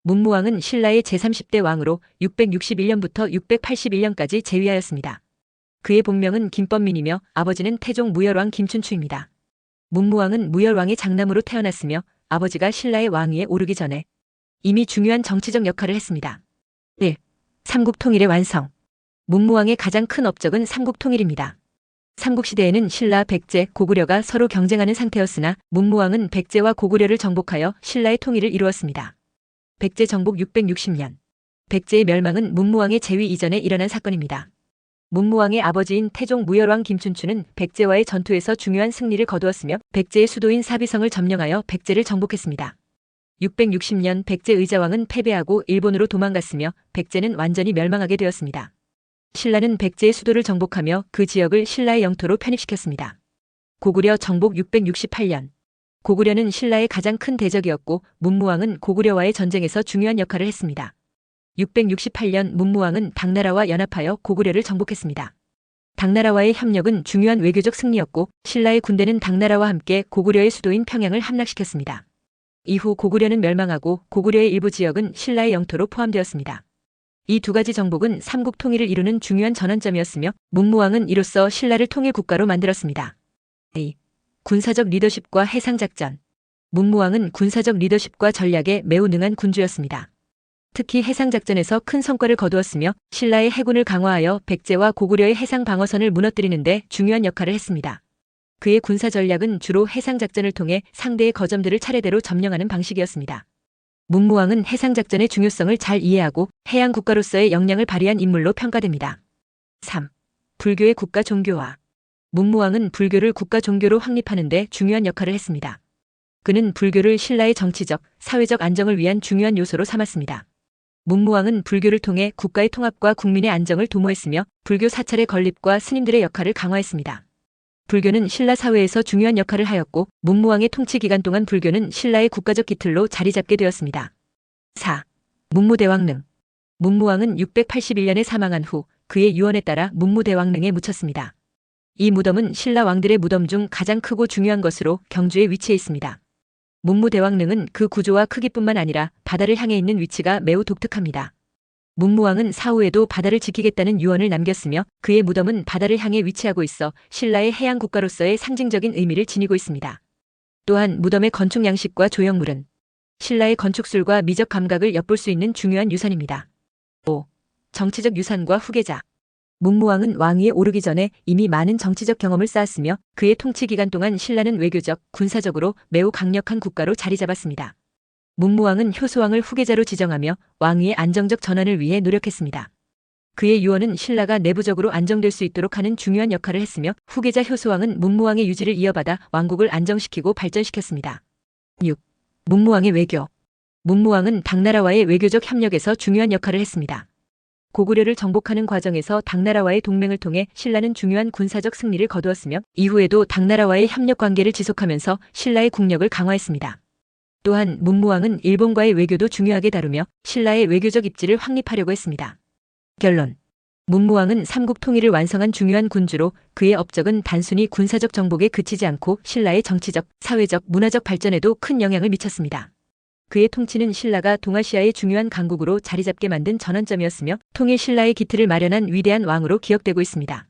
문무왕은 신라의 제30대 왕으로 661년부터 681년까지 재위하였습니다. 그의 본명은 김법민이며 아버지는 태종 무열왕 김춘추입니다. 문무왕은 무열왕의 장남으로 태어났으며 아버지가 신라의 왕위에 오르기 전에 이미 중요한 정치적 역할을 했습니다. 1. 삼국통일의 완성. 문무왕의 가장 큰 업적은 삼국통일입니다. 삼국시대에는 신라, 백제, 고구려가 서로 경쟁하는 상태였으나 문무왕은 백제와 고구려를 정복하여 신라의 통일을 이루었습니다. 백제 정복 660년. 백제의 멸망은 문무왕의 재위 이전에 일어난 사건입니다. 문무왕의 아버지인 태종 무열왕 김춘추는 백제와의 전투에서 중요한 승리를 거두었으며 백제의 수도인 사비성을 점령하여 백제를 정복했습니다. 660년 백제 의자왕은 패배하고 일본으로 도망갔으며 백제는 완전히 멸망하게 되었습니다. 신라는 백제의 수도를 정복하며 그 지역을 신라의 영토로 편입시켰습니다. 고구려 정복 668년. 고구려는 신라의 가장 큰 대적이었고 문무왕은 고구려와의 전쟁에서 중요한 역할을 했습니다. 668년 문무왕은 당나라와 연합하여 고구려를 정복했습니다. 당나라와의 협력은 중요한 외교적 승리였고 신라의 군대는 당나라와 함께 고구려의 수도인 평양을 함락시켰습니다. 이후 고구려는 멸망하고 고구려의 일부 지역은 신라의 영토로 포함되었습니다. 이 두 가지 정복은 삼국 통일을 이루는 중요한 전환점이었으며 문무왕은 이로써 신라를 통일 국가로 만들었습니다. 2. 군사적 리더십과 해상작전. 문무왕은 군사적 리더십과 전략에 매우 능한 군주였습니다. 특히 해상작전에서 큰 성과를 거두었으며 신라의 해군을 강화하여 백제와 고구려의 해상 방어선을 무너뜨리는 데 중요한 역할을 했습니다. 그의 군사 전략은 주로 해상작전을 통해 상대의 거점들을 차례대로 점령하는 방식이었습니다. 문무왕은 해상작전의 중요성을 잘 이해하고 해양 국가로서의 역량을 발휘한 인물로 평가됩니다. 3. 불교의 국가 종교화. 문무왕은 불교를 국가 종교로 확립하는 데 중요한 역할을 했습니다. 그는 불교를 신라의 정치적, 사회적 안정을 위한 중요한 요소로 삼았습니다. 문무왕은 불교를 통해 국가의 통합과 국민의 안정을 도모했으며 불교 사찰의 건립과 스님들의 역할을 강화했습니다. 불교는 신라 사회에서 중요한 역할을 하였고 문무왕의 통치 기간 동안 불교는 신라의 국가적 기틀로 자리 잡게 되었습니다. 4. 문무대왕릉. 문무왕은 681년에 사망한 후 그의 유언에 따라 문무대왕릉에 묻혔습니다. 이 무덤은 신라 왕들의 무덤 중 가장 크고 중요한 것으로 경주에 위치해 있습니다. 문무대왕릉은 그 구조와 크기뿐만 아니라 바다를 향해 있는 위치가 매우 독특합니다. 문무왕은 사후에도 바다를 지키겠다는 유언을 남겼으며 그의 무덤은 바다를 향해 위치하고 있어 신라의 해양 국가로서의 상징적인 의미를 지니고 있습니다. 또한 무덤의 건축 양식과 조형물은 신라의 건축술과 미적 감각을 엿볼 수 있는 중요한 유산입니다. 5. 정치적 유산과 후계자. 문무왕은 왕위에 오르기 전에 이미 많은 정치적 경험을 쌓았으며 그의 통치 기간 동안 신라는 외교적, 군사적으로 매우 강력한 국가로 자리 잡았습니다. 문무왕은 효소왕을 후계자로 지정하며 왕위의 안정적 전환을 위해 노력했습니다. 그의 유언은 신라가 내부적으로 안정될 수 있도록 하는 중요한 역할을 했으며 후계자 효소왕은 문무왕의 유지를 이어받아 왕국을 안정시키고 발전시켰습니다. 6. 문무왕의 외교. 문무왕은 당나라와의 외교적 협력에서 중요한 역할을 했습니다. 고구려를 정복하는 과정에서 당나라와의 동맹을 통해 신라는 중요한 군사적 승리를 거두었으며 이후에도 당나라와의 협력 관계를 지속하면서 신라의 국력을 강화했습니다. 또한 문무왕은 일본과의 외교도 중요하게 다루며 신라의 외교적 입지를 확립하려고 했습니다. 결론. 문무왕은 삼국 통일을 완성한 중요한 군주로 그의 업적은 단순히 군사적 정복에 그치지 않고 신라의 정치적, 사회적, 문화적 발전에도 큰 영향을 미쳤습니다. 그의 통치는 신라가 동아시아의 중요한 강국으로 자리 잡게 만든 전환점이었으며 통일 신라의 기틀을 마련한 위대한 왕으로 기억되고 있습니다.